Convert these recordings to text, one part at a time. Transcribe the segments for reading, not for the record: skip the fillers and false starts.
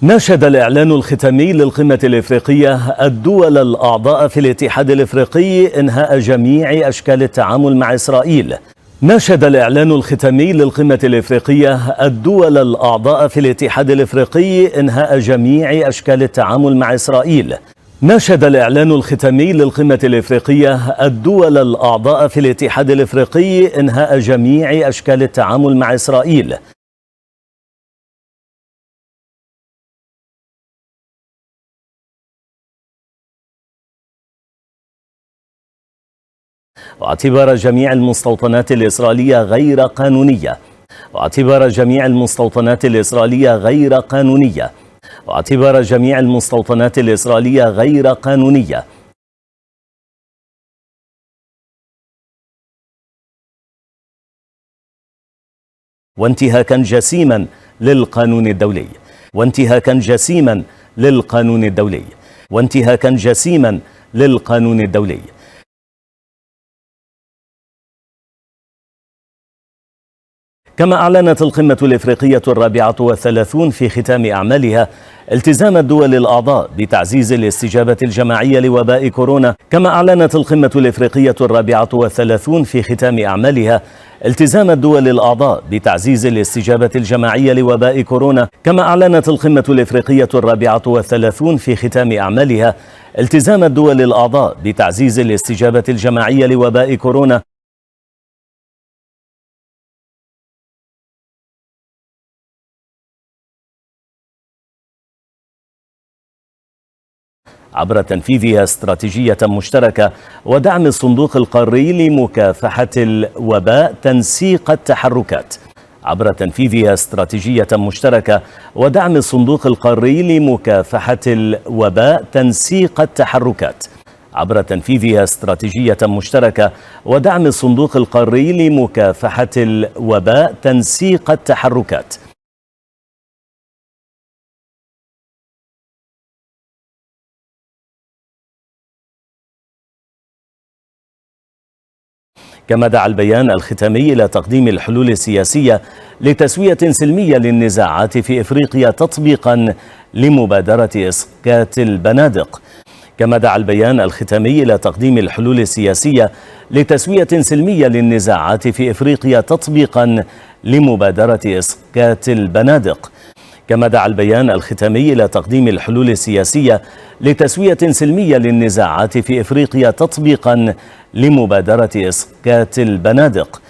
ناشد الإعلان الختامي للقمة الإفريقية الدول الأعضاء في الاتحاد الإفريقي إنهاء جميع أشكال التعامل مع إسرائيل. ناشد الإعلان الختامي للقمة الإفريقية الدول الأعضاء في الاتحاد الإفريقي إنهاء جميع أشكال التعامل مع إسرائيل. ناشد الإعلان الختامي للقمة الإفريقية الدول الأعضاء في الاتحاد الإفريقي إنهاء جميع أشكال التعامل مع إسرائيل. واعتبار جميع المستوطنات الإسرائيلية غير قانونية. واعتبار جميع المستوطنات الإسرائيلية غير قانونية. واعتبار جميع المستوطنات الإسرائيلية غير قانونية. وانتهاكا جسيما للقانون الدولي. وانتهاكا جسيما للقانون الدولي. وانتهاكا جسيما للقانون الدولي. كما أعلنت القمة الإفريقية 34 في ختام أعمالها التزام الدول الأعضاء بتعزيز الاستجابة الجماعية لوباء كورونا. كما أعلنت القمة الإفريقية 34 في ختام أعمالها التزام الدول الأعضاء بتعزيز الاستجابة الجماعية لوباء كورونا. كما أعلنت القمة الإفريقية 34 في ختام أعمالها التزام الدول الأعضاء بتعزيز الاستجابة الجماعية لوباء كورونا عبر تنفيذها استراتيجية مشتركة ودعم الصندوق القاري لمكافحة الوباء تنسيق التحركات. عبر تنفيذها استراتيجية مشتركة ودعم الصندوق القاري لمكافحة الوباء تنسيق التحركات. عبر تنفيذها استراتيجية مشتركة ودعم الصندوق القاري لمكافحة الوباء تنسيق التحركات. كما دعا البيان الختامي إلى تقديم الحلول السياسية لتسوية سلمية للنزاعات في إفريقيا تطبيقا لمبادرة إسقاط البنادق. كما دعا البيان الختامي إلى تقديم الحلول السياسية لتسوية سلمية للنزاعات في إفريقيا تطبيقا لمبادرة إسقاط البنادق. كما دعا البيان الختامي إلى تقديم الحلول السياسية لتسوية سلمية للنزاعات في إفريقيا تطبيقا لمبادرة إسقاط البنادق.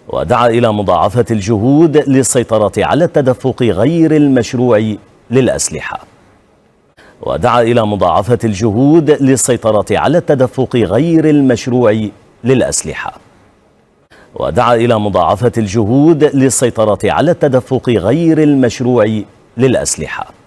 ودعا إلى مضاعفة الجهود للسيطرة على التدفق غير المشروع للأسلحة. ودعا إلى مضاعفة الجهود للسيطرة على التدفق غير المشروع للأسلحة. ودعا إلى مضاعفة الجهود للسيطرة على التدفق غير المشروع للأسلحة.